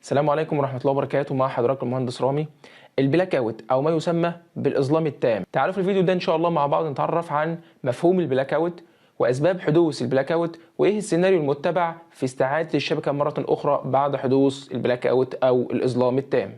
السلام عليكم ورحمة الله وبركاته. مع حضراتكم المهندس رامي. البلاك اوت او ما يسمى بالاظلام التام. تعالوا في الفيديو ده ان شاء الله مع بعض نتعرف عن مفهوم البلاك اوت واسباب حدوث البلاك اوت وايه السيناريو المتبع في استعادة الشبكة مرة اخرى بعد حدوث البلاك اوت او الاظلام التام.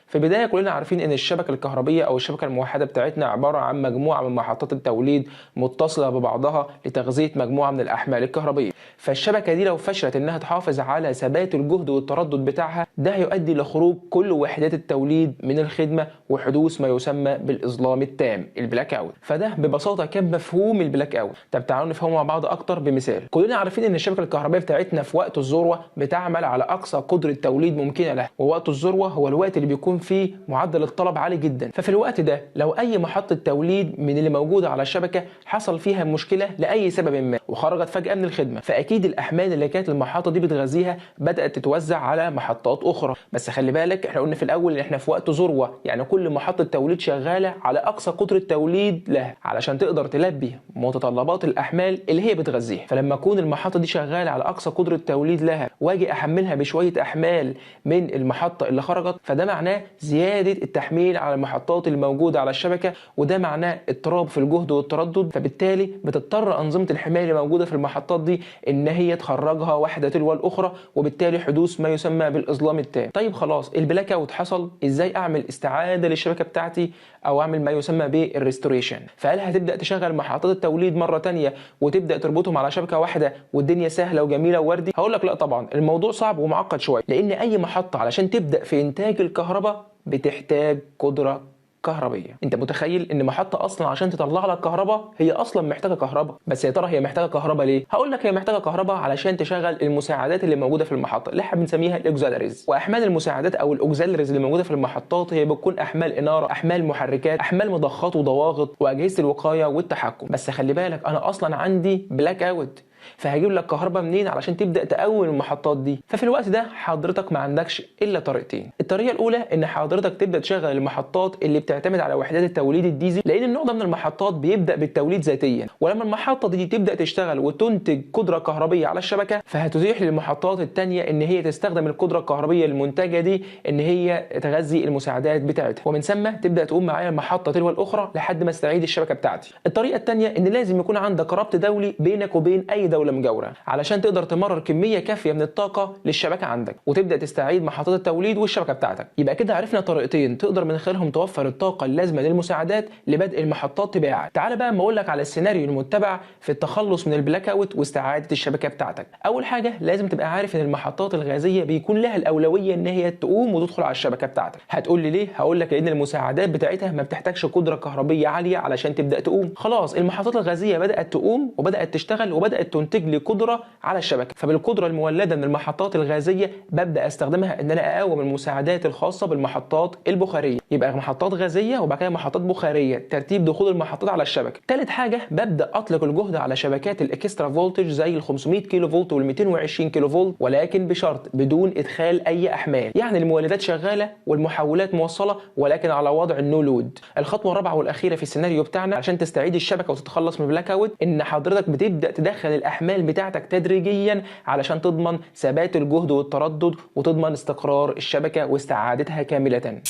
في البداية كلنا عارفين ان الشبكة الكهربية او الشبكة الموحدة بتاعتنا عبارة عن مجموعة من محطات التوليد متصلة ببعضها لتغذية مجموعة من الاحمال الكهربية. فالشبكة دي لو فشلت انها تحافظ على ثبات الجهد والتردد بتاعها، ده هيؤدي لخروج كل وحدات التوليد من الخدمة وحدوث ما يسمى بالاظلام التام، البلاك اوت. فده ببساطة كان مفهوم البلاك اوت. طب تعالوا نفهمه مع بعض اكتر بمثال. كلنا عارفين ان الشبكة الكهربائية بتاعتنا في وقت الذروة بتعمل على اقصى قدرة توليد ممكنة لها، ووقت الذروة هو الوقت اللي بيكون فيه معدل الطلب عالي جدا. ففي الوقت ده لو اي محطة توليد من اللي موجودة على الشبكة حصل فيها مشكلة لاي سبب ما وخرجت فجأة من الخدمة، فاكيد الاحمال اللي كانت المحطة دي بتغذيها بدأت تتوزع على محطات اخرى. بس خلي بالك احنا قلنا في الاول ان احنا في وقت ذروة، يعني كل محطة توليد شغالة على اقصى قدرة توليد لها علشان تقدر تلبي متطلبات الاحمال اللي هي بتغذيها. فلما تكون المحطة دي شغالة على اقصى قدرة توليد لها واجي احملها بشوية احمال من المحطة اللي خرجت، فده معناه زيادة التحميل على المحطات اللي موجودة على الشبكة، وده معناه اضطراب في الجهد والتردد. فبالتالي بتضطر أنظمة الحماية اللي موجودة في المحطات دي إن هي تخرجها واحدة تلو الأخرى، وبالتالي حدوث ما يسمى بالإظلام التام. طيب خلاص البلاك اوت حصل، إزاي أعمل استعادة للشبكة بتاعتي أو أعمل ما يسمى بالريستوريشن؟ فهل هتبدأ تشغل محطات التوليد مرة تانية وتبدأ تربطهم على شبكة واحدة والدنيا سهلة وجميلة ووردي؟ هقول لك لا طبعا، الموضوع صعب ومعقد شوية، لأن أي محطة علشان تبدأ في إنتاج الكهرباء بتحتاج قدرة كهربية. انت متخيل ان محطة اصلا عشان تطلع لك كهرباء هي اصلا محتاجة كهرباء؟ بس يا ترى هي محتاجة كهرباء ليه؟ هقول لك هي محتاجة كهرباء علشان تشغل المساعدات اللي موجودة في المحطة اللي احنا بنسميها الاوكسيلاريز. واحمال المساعدات او الاوكسيلاريز اللي موجودة في المحطات هي بتكون احمال انارة، احمال محركات، احمال مضخات وضواغط، واجهزة الوقاية والتحكم. بس خلي بالك انا اصلا عندي بلاك اوت، فهجيب لك كهرباء منين علشان تبدا تقوم المحطات دي؟ ففي الوقت ده حضرتك ما عندكش الا طريقتين. الطريقه الاولى ان حضرتك تبدا تشغل المحطات اللي بتعتمد على وحدات التوليد الديزل، لان النوع ده من المحطات بيبدا بالتوليد ذاتيا، ولما المحطه دي تبدا تشتغل وتنتج قدره كهربيه على الشبكه فهتتيح للمحطات الثانيه ان هي تستخدم القدره الكهربيه المنتجه دي ان هي تغذي المساعدات بتاعتها، ومن ثم تبدا تقوم معايا المحطه تلو الاخرى لحد ما استعيد الشبكه بتاعتي. الطريقه الثانيه ان لازم يكون عندك ربط دولي بينك وبين اي دولة مجاورة علشان تقدر تمرر كمية كافية من الطاقة للشبكة عندك وتبدأ تستعيد محطات التوليد والشبكة بتاعتك. يبقى كده عرفنا طريقتين تقدر من خلالهم توفر الطاقة اللازمة للمساعدات لبدء المحطات تباعا. تعال بقى اما اقول لك على السيناريو المتبع في التخلص من البلاك اوت واستعادة الشبكة بتاعتك. اول حاجة لازم تبقى عارف ان المحطات الغازية بيكون لها الأولوية ان هي تقوم وتدخل على الشبكة بتاعتك. هتقول لي ليه؟ هقول لك لان المساعدات بتاعتها ما بتحتاجش قدرة كهربية عالية علشان تبدأ تقوم. خلاص المحطات الغازية بدأت تقوم وبدأت تشتغل وبدأت تنتج لي قدرة على الشبكة، فبالقدرة المولدة من المحطات الغازية ببدأ استخدمها ان انا اقوم المساعدات الخاصة بالمحطات البخارية. يبقى محطات غازية وبعد كده محطات بخارية، ترتيب دخول المحطات على الشبكة. ثالث حاجة ببدأ اطلق الجهد على شبكات الاكسترا فولتج زي ال 500 كيلو فولت وال 220 كيلو فولت، ولكن بشرط بدون ادخال اي احمال، يعني المولدات شغالة والمحولات موصلة ولكن على وضع النو لود. الخطوة الرابعة والاخيرة في السيناريو بتاعنا عشان تستعيد الشبكة وتتخلص من البلاك اوت ان حضرتك بتبدأ تدخل الاحمال بتاعتك تدريجيا علشان تضمن ثبات الجهد والتردد وتضمن استقرار الشبكة واستعادتها كاملة.